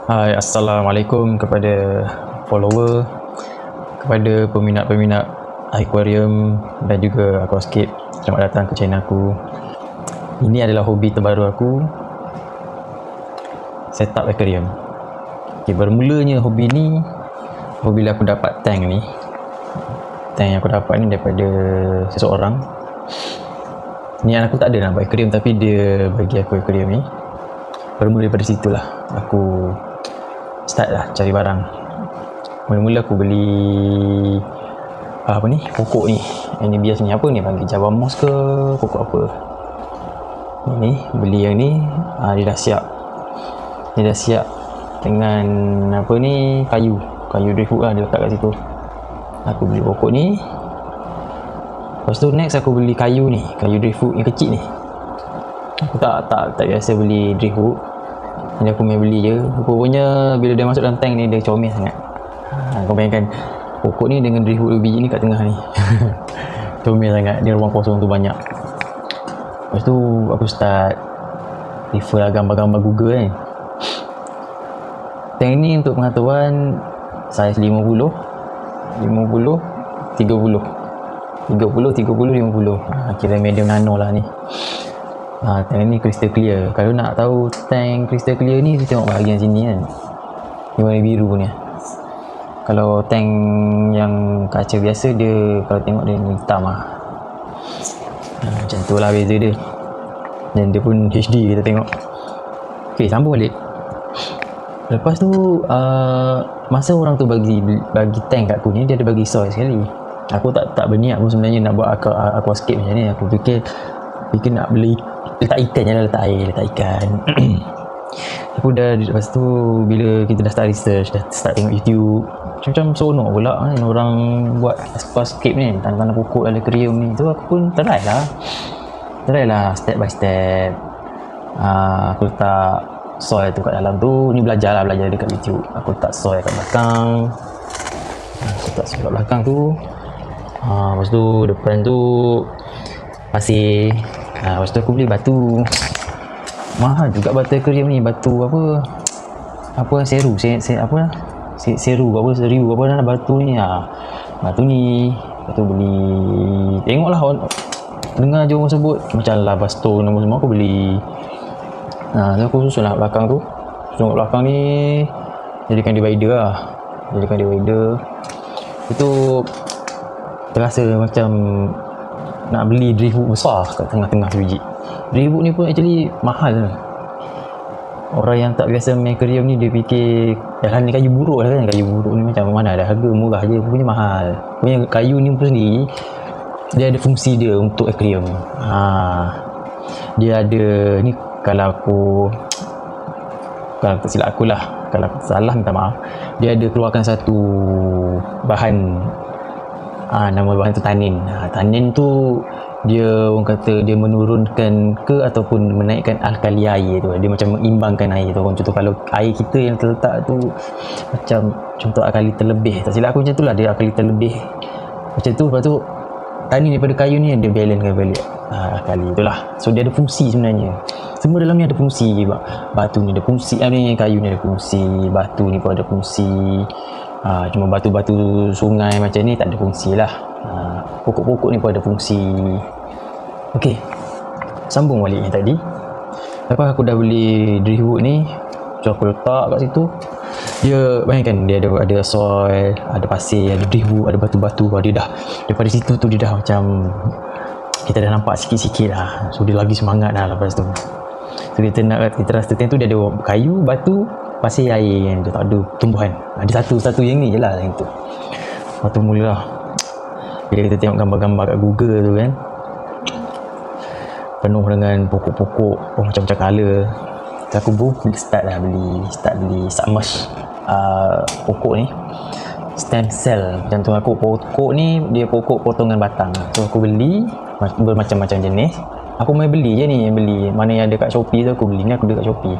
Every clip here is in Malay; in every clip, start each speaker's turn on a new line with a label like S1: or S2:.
S1: Hai, Assalamualaikum kepada follower, kepada peminat-peminat aquarium dan juga aquascape. Selamat datang ke channel aku. Ini adalah hobi terbaru aku, setup aquarium. Okay, bermulanya hobi ni apabila aku dapat tank ni. Tank yang aku dapat ni daripada seseorang. Niat aku tak ada nak buat aquarium, tapi dia bagi aku aquarium ni. Bermula daripada situlah aku start lah cari barang. Mula-mula aku beli pokok ni. Ini biasanya apa ni, panggil Java Moss ke pokok apa. Ini beli yang ni, dia dah siap. Dia dah siap dengan kayu driftwood lah, dia letak kat situ. Aku beli pokok ni. Lepas tu next aku beli kayu ni, kayu driftwood yang kecil ni. Aku tak biasa beli driftwood. Jadi aku main beli je. Rupanya bila dia masuk dalam tank ni, dia comel sangat. Kau bayangkan pokok ni dengan driftwood biji ni kat tengah ni. Comel sangat. Dia ruang kosong tu banyak. Lepas tu aku start refer lah gambar-gambar Google kan. Tank ni untuk pengetahuan saiz 50, 30, 50. Kira medium nano lah ni. Tank ni crystal clear. Kalau nak tahu tank crystal clear ni, kita tengok bahagian sini kan, yang warna biru ni. Kalau tank yang kaca biasa, dia kalau tengok dia hitam lah. Macam tu lah beza dia. Dan dia pun HD kita tengok. Ok, sambung balik. Lepas tu masa orang tu bagi tank kat aku ni, dia ada bagi soy sekali. Aku tak berniat pun sebenarnya nak buat aquascape macam ni. Aku fikir nak beli, letak ikan je lah, letak air, letak ikan. Aku dah, lepas tu bila kita dah start research, dah start tengok YouTube, macam seronok pula kan orang buat aquascape ni, tanam pokok dalam aquarium ni. Tu aku pun try lah step by step. Aku letak soil tu kat dalam tu. Ni belajar dekat YouTube. Aku letak soil kat belakang. Lepas tu depan tu pasir. Lepas tu aku beli batu. Mahal juga batu aquarium ni. Batu seru batu ni. Batu ni. Lepas tu beli, tengoklah dengar je orang sebut macam lava stone semua, aku beli. So aku susun lah belakang tu. Susun kat belakang ni, jadikan divider lah. Itu terasa macam nak beli driftwood besar kat tengah-tengah tu biji. Driftwood ni pun actually mahal. Orang yang tak biasa main aquarium ni, dia fikir ni kayu buruk lah kan. Kayu buruk ni macam mana ada harga murah je, punya mahal. Punya kayu ni pun sendiri, dia ada fungsi dia untuk aquarium. Dia ada ni, kalau tak silap aku lah, kalau aku salah minta maaf, dia ada keluarkan satu bahan, nama bahan tu tanin. Tanin tu dia, orang kata dia menurunkan ataupun menaikkan alkali air tu. Dia macam mengimbangkan air tu. Contoh kalau air kita yang terletak tu macam contoh alkali terlebih, tak silap aku macam tu lah, dia alkali terlebih macam tu. Lepas tu tanin daripada kayu ni dia balancekan balik alkali tu lah. So dia ada fungsi sebenarnya. Semua dalam ni ada fungsi. Batu ni ada fungsi, kayu ni ada fungsi, batu ni pun ada fungsi. Cuma batu-batu sungai macam ni tak ada fungsi lah. Pokok-pokok ni pun ada fungsi. Ok, sambung balik yang tadi. Lepas aku dah beli driftwood ni, so aku letak kat situ. Dia, bayangkan dia ada soil, ada pasir, ada driftwood, ada batu-batu. Dia dah, daripada situ tu dia dah macam, kita dah nampak sikit-sikit lah. So dia lagi semangat lah lepas tu. So kita rasa tu dia ada kayu, batu, pasir, air kan. Dia tak ada tumbuhan. Ada satu yang ni je lah yang tu. Lepas tu mulalah, bila kita tengok gambar-gambar kat Google tu kan, penuh dengan pokok-pokok macam-macam colour. So aku start beli submerge pokok ni, stem cell macam tu. Pokok ni dia pokok potongan batang. So aku beli bermacam-macam jenis. Aku main beli je ni, mana yang ada kat Shopee tu aku beli. Ni aku ada kat Shopee.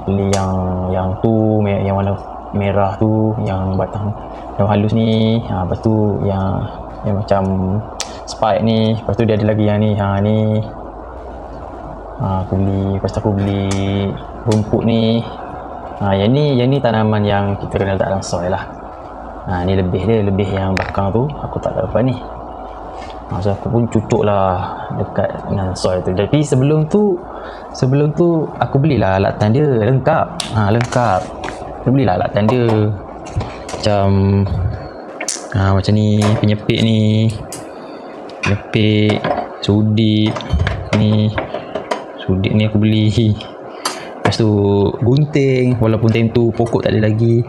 S1: Beli yang tu, yang warna merah tu, yang batang yang halus ni. Lepas tu yang macam spike ni. Lepas tu dia ada lagi yang ni. Aku beli. Lepas tu aku beli rumput ni. Yang ni tanaman yang kita kena letak dalam soil lah. Ni lebih yang belakang tu aku tak dapat ni. So aku pun cucuk lah dekat dengan soil tu. Tapi sebelum tu aku belilah alatan dia lengkap. Aku belilah alatan dia macam ni, penyepit ni, sudik ni aku beli. Lepas tu gunting, walaupun time tu pokok tak ada lagi,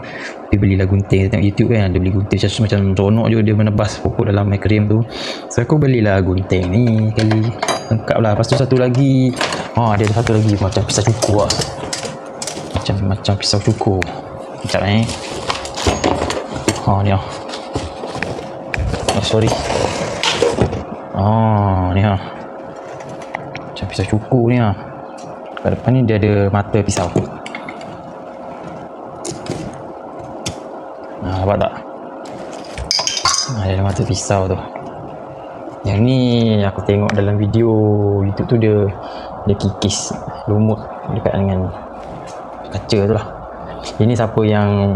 S1: tapi belilah gunting. Tengok YouTube kan, dia beli gunting macam seronok je dia menebas pokok dalam aquarium tu. So aku belilah gunting ni kali, lengkap lah. Lepas tu satu lagi, ada satu lagi macam pisau cukur lah. Macam pisau cukur. Sekejap ni sorry. Ni macam pisau cukur ni kat depan ni dia ada mata pisau. Nampak tak? Ada mata pisau tu. Yang ni aku tengok dalam video YouTube tu, dia kikis lumut dekat dengan kaca tu lah. Ini siapa yang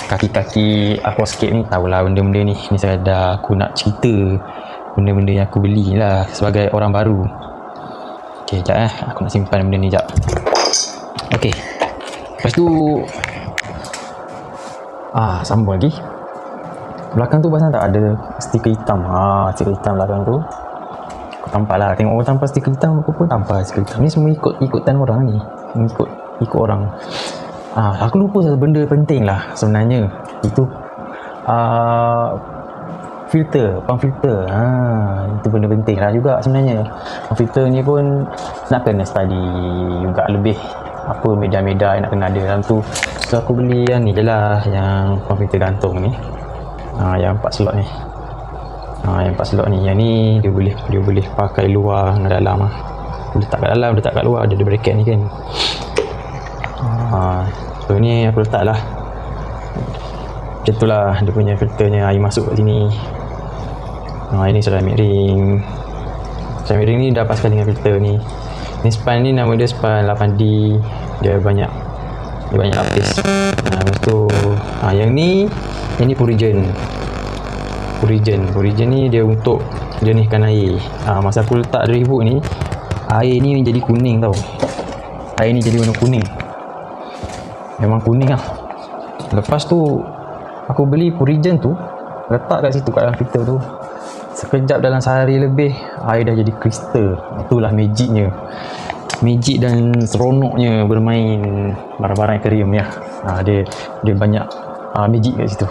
S1: kaki-kaki aquascape ni tahulah benda-benda ni. Ni sekadar aku nak cerita benda-benda yang aku beli lah sebagai orang baru. Ok, sekejap aku nak simpan benda ni sekejap. Ok, lepas tu sambung lagi. Belakang tu pasal tak ada stiker hitam. Stiker hitam belakang tu aku tampak lah. Tengok orang tampak stiker hitam, aku pun tampak stiker hitam. Ni semua ikutan orang ni, ikut orang. Aku lupa satu benda penting lah sebenarnya. Itu pump filter. Itu benda penting lah juga sebenarnya. Pump filter ni pun nak kena study juga lebih, apa media-media yang nak kena ada dalam tu. So aku beli yang ni je lah, yang pump filter gantung ni. Yang 4 slot ni. Yang 4 slot ni. Yang ni dia boleh pakai luar dengan dalam lah. Letak kat dalam, letak kat luar, ada bracket ni kan. So ni aku letak lah. Macam tu lah dia punya filternya, air masuk kat sini. Ini ceramic ring. Ceramic ring ni dah pas sekali dengan filter ni. Ni span ni nama dia span 8D. Dia banyak lapis. Lepas tu yang ni Purigen ni dia untuk jernihkan air. Masa aku letak dripbook ni, air ni jadi kuning tau. Air ni jadi warna kuning, memang kuning lah. Lepas tu aku beli Purigen tu, letak kat situ kat dalam filter tu. Sekejap, dalam sehari lebih, air dah jadi kristal. Itulah magicnya, magic dan seronoknya bermain barang-barang aquarium ni. Dia banyak magic kat situ.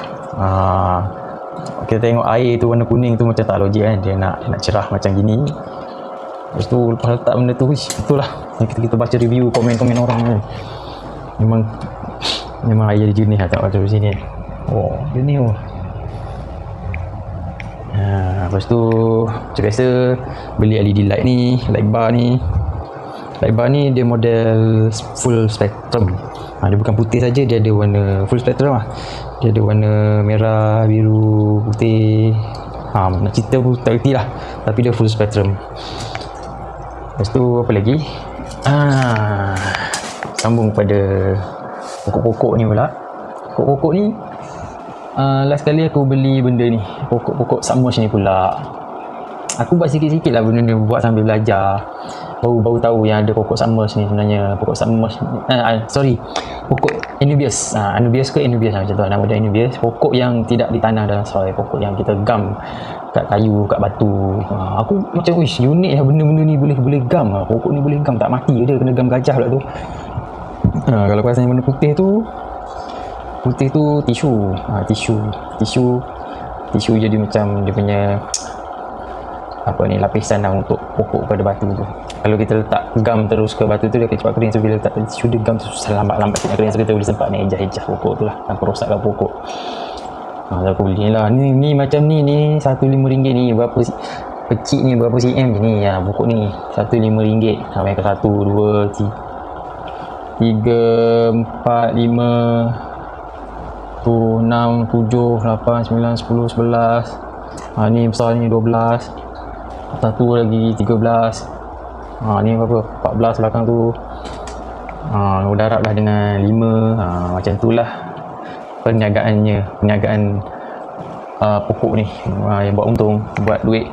S1: Kita tengok air tu warna kuning tu macam tak logik kan. Dia nak cerah macam gini. Lepas tu lepas letak benda tu, betul lah. Kita baca review, komen-komen orang kan, memang air jadi jenis lah. Tengok macam sini. Jenis tu. Lepas tu macam biasa beli LED light ni, light bar ni dia model full spectrum. Dia bukan putih saja, dia ada warna full spectrum lah. Dia ada warna merah, biru, putih. Nak cerita pun tak kerti lah, tapi dia full spectrum. Lepas tu apa lagi? Sambung pada pokok-pokok ni pula. Pokok-pokok ni last kali aku beli benda ni, pokok-pokok submerge ni pula. Aku buat sikit-sikit lah benda ni, buat sambil belajar. Baru tahu yang ada pokok submerge ni sebenarnya. Pokok submerge pokok Anubias. Anubias ke Anubias macam tu nama dia, Anubias. Pokok yang tidak ditanam dalam soil, pokok yang kita gam kat kayu, kat batu. Aku macam unik lah benda-benda ni, boleh gam lah. Pokok ni boleh gam, tak mati dia, kena gam gajah pula tu. Kalau kau rasa benda putih tu tisu jadi macam dia punya lapisan lah untuk pokok pada batu tu. Kalau kita letak gam terus ke batu tu, dia akan cepat kering. So bila letak tisu, dia gam tu susah, lambat nak kering. So kita boleh sempat nak ejah pokok tu lah, tanpa rosakkan pokok. Aku beli lah ni macam ni RM1.5 ni. Berapa kecil ni, berapa cm ni pokok ni, RM1.5. Sampai ke 1, 2, 3, 4, 5 tu 6, 7, 8, 9, 10, 11. Ni besar ni 12. Satu lagi 13. Ni berapa? 14 belakang tu. darab lah dengan 5, macam itulah perniagaan pokok ni yang buat untung, buat duit.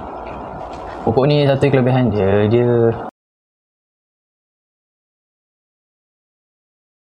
S1: Pokok ni satu kelebihan dia